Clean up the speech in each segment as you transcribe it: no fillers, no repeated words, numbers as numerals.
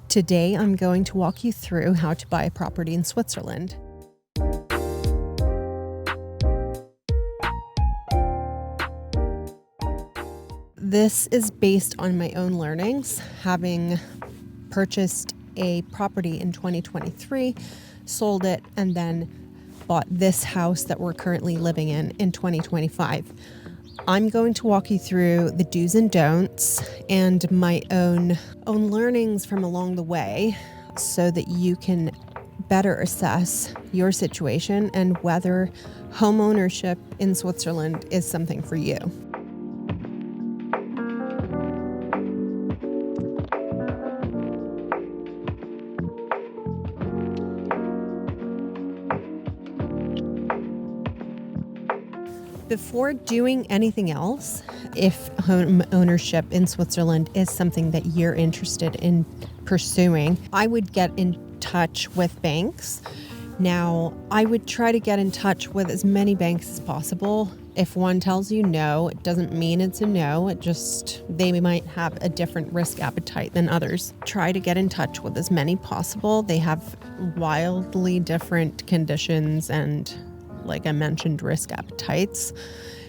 Today, I'm going to walk you through how to buy a property in Switzerland. This is based on my own learnings, having purchased a property in 2023, sold it, and then bought this house that we're currently living in 2025. I'm going to walk you through the do's and don'ts and my own learnings from along the way so that you can better assess your situation and whether home ownership in Switzerland is something for you. Before doing anything else, if home ownership in Switzerland is something that you're interested in pursuing, I would get in touch with banks. Now, I would try to get in touch with as many banks as possible. If one tells you no, it doesn't mean it's a no. They might have a different risk appetite than others. Try to get in touch with as many possible. They have wildly different conditions and, like I mentioned, risk appetites.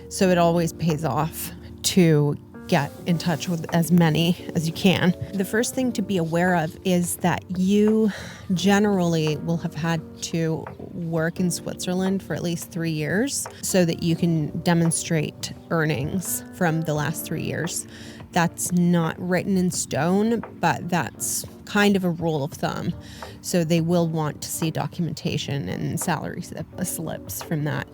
So it always pays off to get in touch with as many as you can. The first thing to be aware of is that you generally will have had to work in Switzerland for at least 3 years so that you can demonstrate earnings from the last 3 years. That's not written in stone, but that's kind of a rule of thumb. So they will want to see documentation and salary slips from that.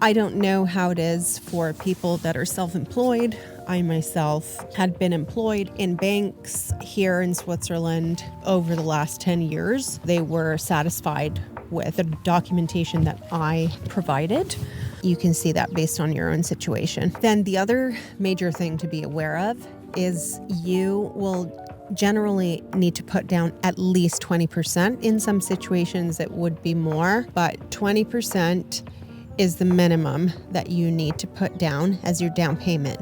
I don't know how it is for people that are self-employed. I myself had been employed in banks here in Switzerland over the last 10 years. They were satisfied with the documentation that I provided. You can see that based on your own situation. Then the other major thing to be aware of is you will generally need to put down at least 20%. In some situations, it would be more, but 20% is the minimum that you need to put down as your down payment.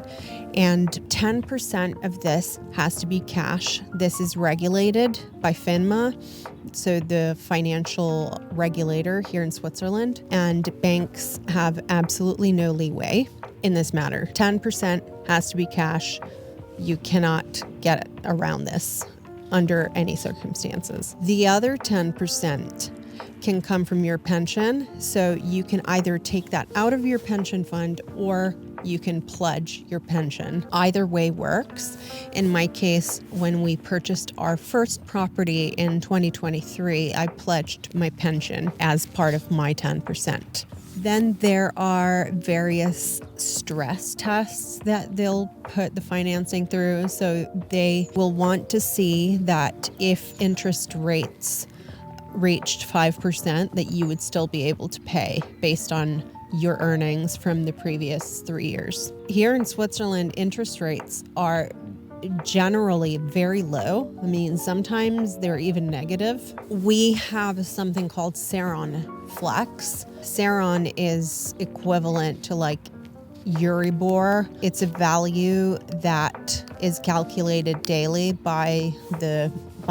And 10% of this has to be cash. This is regulated by FINMA, so the financial regulator here in Switzerland, and banks have absolutely no leeway in this matter. 10% has to be cash. You cannot get around this under any circumstances. The other 10% can come from your pension. So you can either take that out of your pension fund or you can pledge your pension. Either way works. In my case, when we purchased our first property in 2023, I pledged my pension as part of my 10%. Then there are various stress tests that they'll put the financing through. So they will want to see that if interest rates reached 5%, that you would still be able to pay based on your earnings from the previous 3 years. Here in Switzerland, interest rates are generally very low. I mean, sometimes they're even negative. We have something called Saron Flex. Saron is equivalent to like Euribor. It's a value that is calculated daily by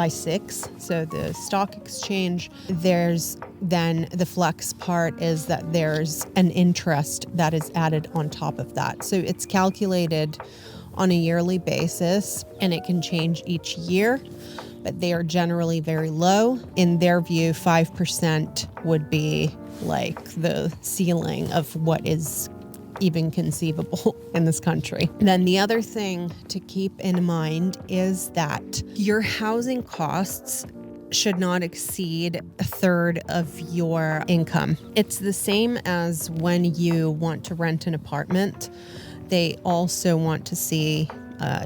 SIX, so the stock exchange. There's then the flex part is that there's an interest that is added on top of that. So it's calculated on a yearly basis and it can change each year, but they are generally very low. In their view, 5% would be like the ceiling of what is even conceivable in this country. And then the other thing to keep in mind is that your housing costs should not exceed a third of your income. It's the same as when you want to rent an apartment. They also want to see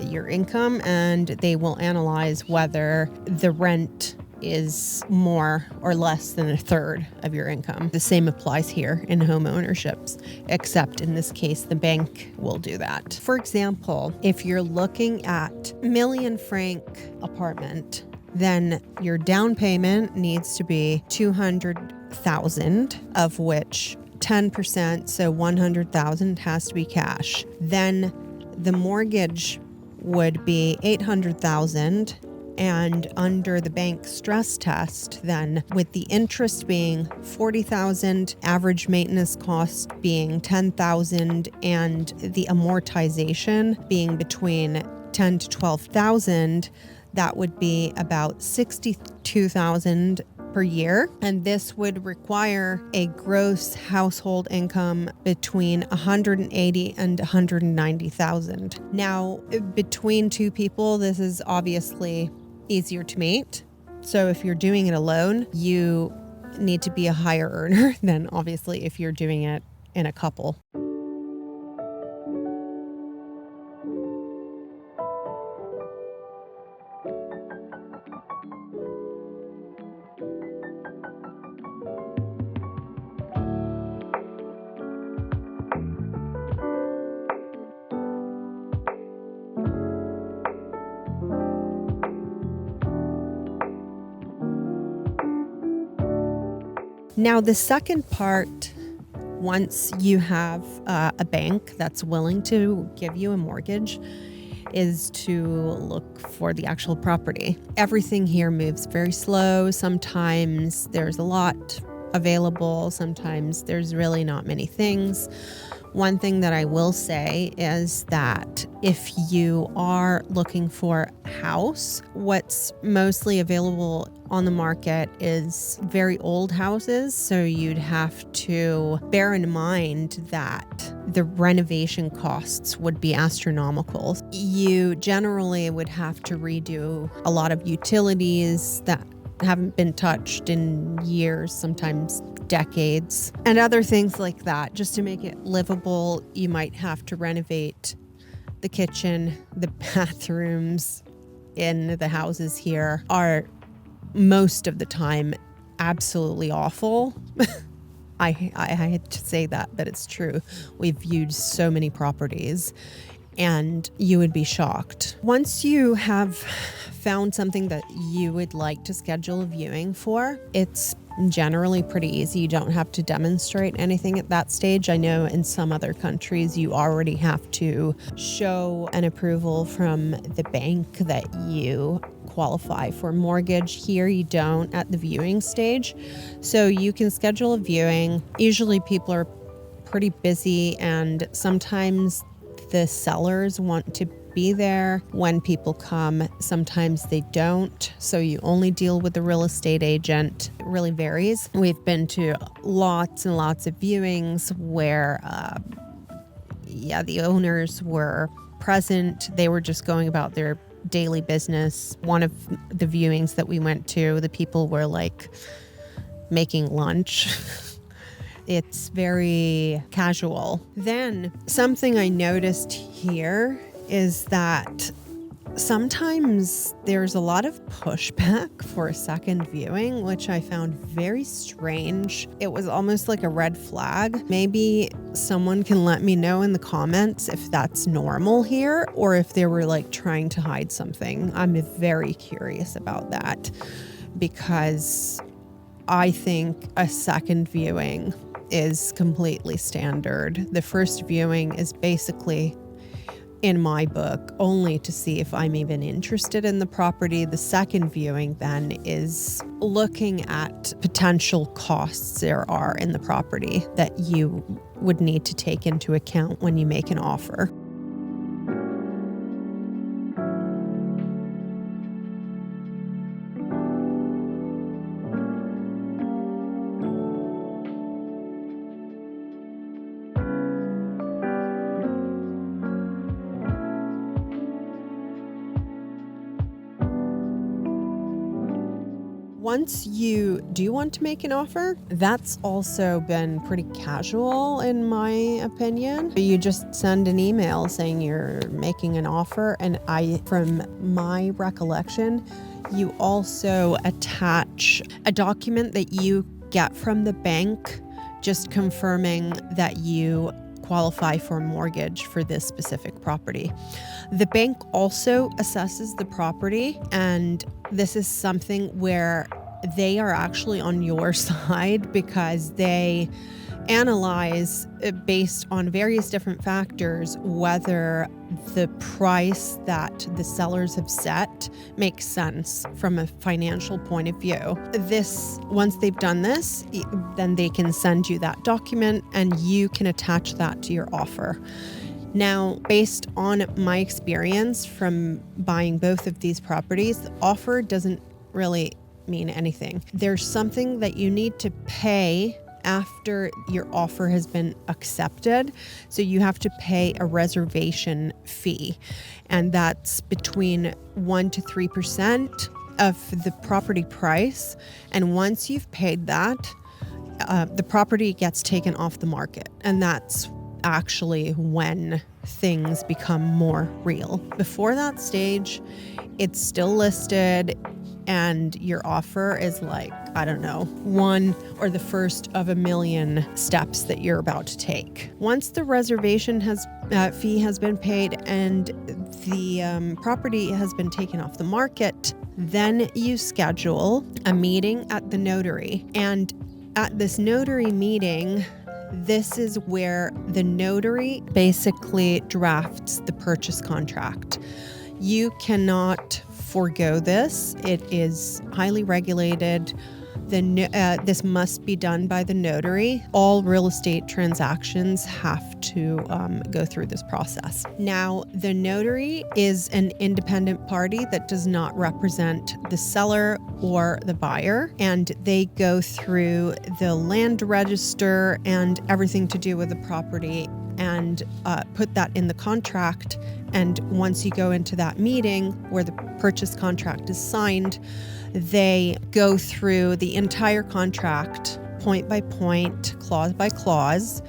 your income, and they will analyze whether the rent is more or less than a third of your income. The same applies here in home ownerships, except in this case, the bank will do that. For example, if you're looking at million franc apartment, then your down payment needs to be 200,000, of which 10%, so 100,000 has to be cash. Then the mortgage would be 800,000 And under the bank stress test, then with the interest being $40,000, average maintenance cost being $10,000, and the amortization being between $10,000 to $12,000, that would be about $62,000 per year. And this would require a gross household income between $180,000 and $190,000. Now, between two people, this is obviously easier to meet. So if you're doing it alone, you need to be a higher earner than obviously if you're doing it in a couple. Now, the second part, once you have a bank that's willing to give you a mortgage, is to look for the actual property. Everything here moves very slow. Sometimes there's a lot available. Sometimes there's really not many things. One thing that I will say is that if you are looking for a house, what's mostly available on the market is very old houses. So you'd have to bear in mind that the renovation costs would be astronomical. You generally would have to redo a lot of utilities that haven't been touched in years, sometimes decades, and other things like that. Just to make it livable, you might have to renovate the kitchen. The bathrooms in the houses here are most of the time absolutely awful. I had to say that, but it's true. We've viewed so many properties and you would be shocked. Once you have found something that you would like to schedule a viewing for, it's generally pretty easy. You don't have to demonstrate anything at that stage. I know in some other countries you already have to show an approval from the bank that you qualify for a mortgage. Here you don't at the viewing stage. So you can schedule a viewing. Usually people are pretty busy, and sometimes the sellers want to be there when people come. Sometimes they don't. So you only deal with the real estate agent. It really varies. We've been to lots and lots of viewings where, the owners were present. They were just going about their daily business. One of the viewings that we went to, the people were like making lunch. It's very casual. Then something I noticed here is that sometimes there's a lot of pushback for a second viewing, which I found very strange. It was almost like a red flag. Maybe someone can let me know in the comments if that's normal here or if they were like trying to hide something. I'm very curious about that because I think a second viewing is completely standard. The first viewing is basically, in my book, only to see if I'm even interested in the property. The second viewing then is looking at potential costs there are in the property that you would need to take into account when you make an offer. Once you do want to make an offer, that's also been pretty casual in my opinion. You just send an email saying you're making an offer, and from my recollection, you also attach a document that you get from the bank just confirming that you qualify for a mortgage for this specific property. The bank also assesses the property, and this is something where they are actually on your side because they analyze based on various different factors whether the price that the sellers have set makes sense from a financial point of view. Once they've done this, then they can send you that document and you can attach that to your offer. Now, based on my experience from buying both of these properties, the offer doesn't really mean anything. There's something that you need to pay after your offer has been accepted. So you have to pay a reservation fee, and that's between 1 to 3% of the property price. And once you've paid that, the property gets taken off the market, and that's actually when things become more real. Before that stage, it's still listed and your offer is like, I don't know, one or the first of a million steps that you're about to take. Once the reservation fee has been paid and the property has been taken off the market, then you schedule a meeting at the notary. And at this notary meeting, this is where the notary basically drafts the purchase contract. You cannot forego this. It is highly regulated. This must be done by the notary. All real estate transactions have to go through this process. Now, the notary is an independent party that does not represent the seller or the buyer, and they go through the land register and everything to do with the property and put that in the contract. And once you go into that meeting where the purchase contract is signed, they go through the entire contract, point by point, clause by clause,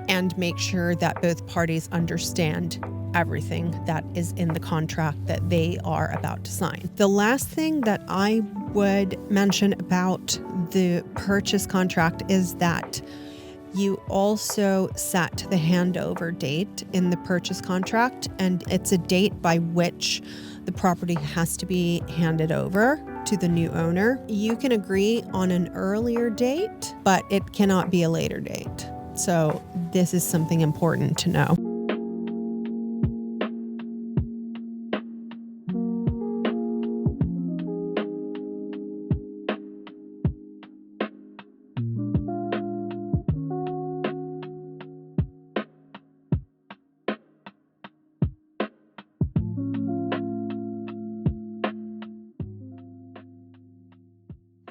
and make sure that both parties understand everything that is in the contract that they are about to sign. The last thing that I would mention about the purchase contract is that you also set the handover date in the purchase contract, and it's a date by which the property has to be handed over to the new owner. You can agree on an earlier date, but it cannot be a later date. So this is something important to know.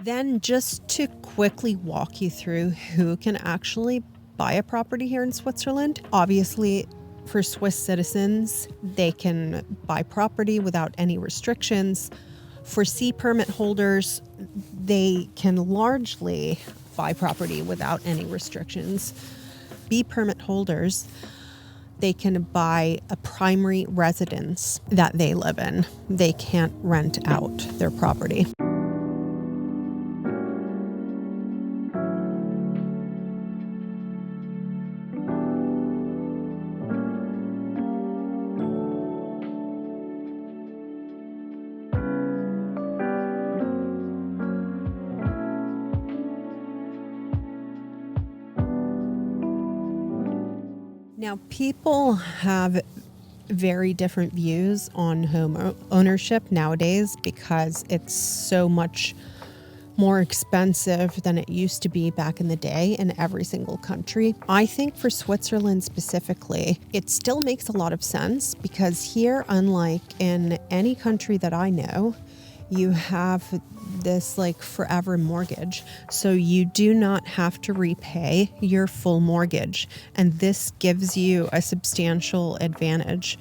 Then just to quickly walk you through who can actually buy a property here in Switzerland. Obviously, for Swiss citizens, they can buy property without any restrictions. For C permit holders, they can largely buy property without any restrictions. B permit holders, they can buy a primary residence that they live in. They can't rent out their property. Now, people have very different views on home ownership nowadays because it's so much more expensive than it used to be back in the day in every single country. I think for Switzerland specifically, it still makes a lot of sense because here, unlike in any country that I know, you have this like forever mortgage. So you do not have to repay your full mortgage. And this gives you a substantial advantage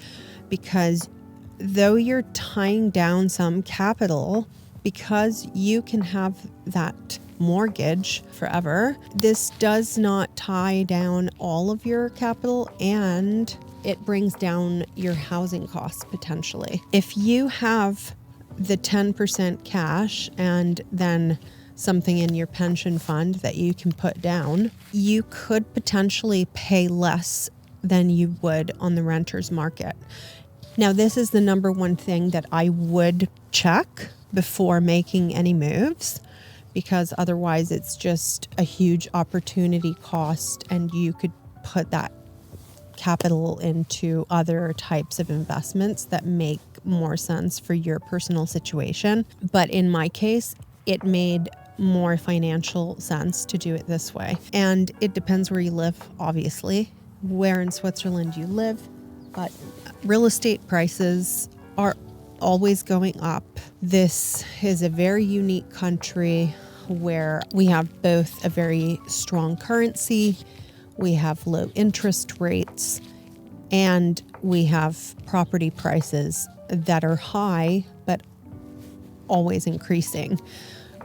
because though you're tying down some capital, because you can have that mortgage forever, this does not tie down all of your capital and it brings down your housing costs potentially. If you have the 10% cash and then something in your pension fund that you can put down, you could potentially pay less than you would on the renter's market. Now, this is the number one thing that I would check before making any moves, because otherwise it's just a huge opportunity cost, and you could put that capital into other types of investments that make more sense for your personal situation. But in my case, it made more financial sense to do it this way. And it depends where you live, obviously, where in Switzerland you live, but real estate prices are always going up. This is a very unique country where we have both a very strong currency, we have low interest rates, and we have property prices that are high, but always increasing,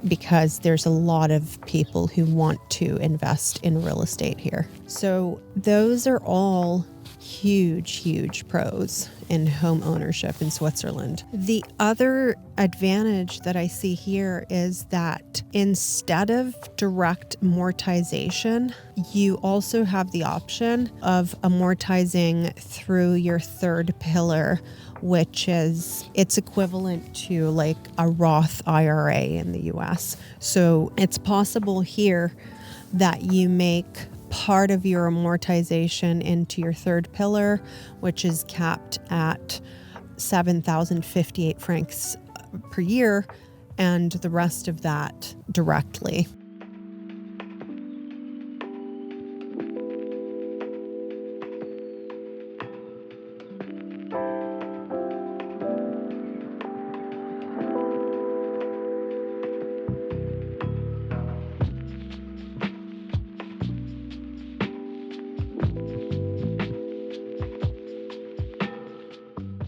because there's a lot of people who want to invest in real estate here. So those are all huge pros in home ownership in Switzerland. The other advantage that I see here is that instead of direct amortization, you also have the option of amortizing through your third pillar, which is, it's equivalent to like a Roth IRA in the US. So it's possible here that you make part of your amortization into your third pillar, which is capped at 7,058 francs per year, and the rest of that directly.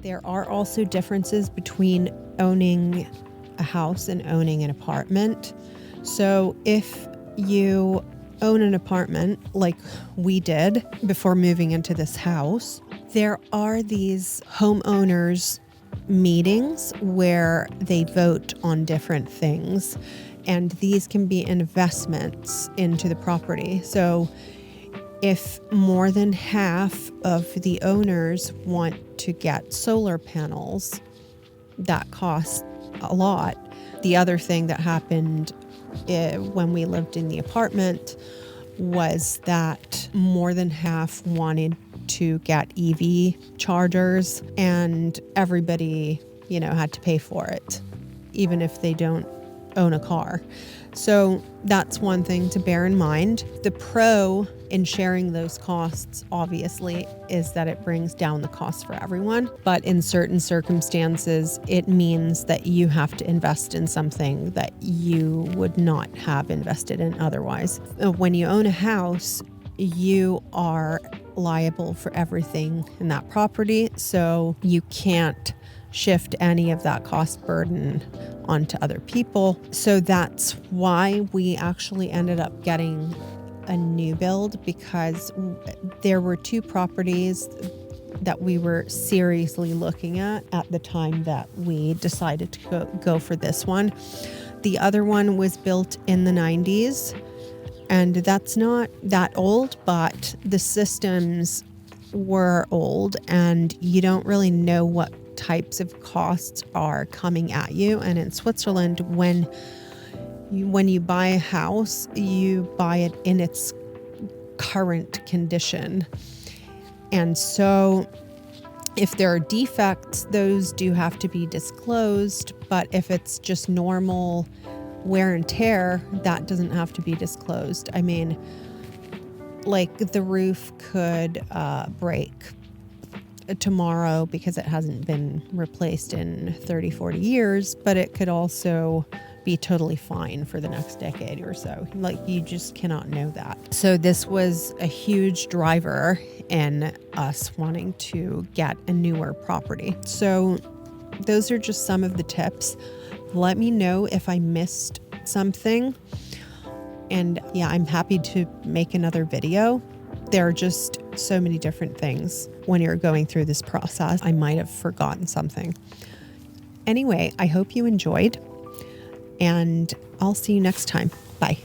There are also differences between owning a house and owning an apartment. So if you own an apartment like we did before moving into this house, there are these homeowners meetings where they vote on different things, and these can be investments into the property. So if more than half of the owners want to get solar panels, that costs a lot. The other thing that happened when we lived in the apartment was that more than half wanted to get EV chargers, and everybody, had to pay for it, even if they don't own a car. So that's one thing to bear in mind. The pro in sharing those costs, obviously, is that it brings down the cost for everyone. But in certain circumstances, it means that you have to invest in something that you would not have invested in otherwise. When you own a house, you are liable for everything in that property, so you can't shift any of that cost burden onto other people. So that's why we actually ended up getting a new build, because there were two properties that we were seriously looking at the time that we decided to go for this one. The other one was built in the 90s, and that's not that old, but the systems were old, and you don't really know what types of costs are coming at you. And in Switzerland, when you buy a house, you buy it in its current condition. And so if there are defects, those do have to be disclosed. But if it's just normal wear and tear, that doesn't have to be disclosed. I mean, like the roof could break tomorrow because it hasn't been replaced in 30, 40 years, but it could also be totally fine for the next decade or so. Like, you just cannot know that. So this was a huge driver in us wanting to get a newer property. So those are just some of the tips. Let me know if I missed something. And yeah, I'm happy to make another video. There are just so many different things when you're going through this process. I might have forgotten something. Anyway, I hope you enjoyed, and I'll see you next time. Bye.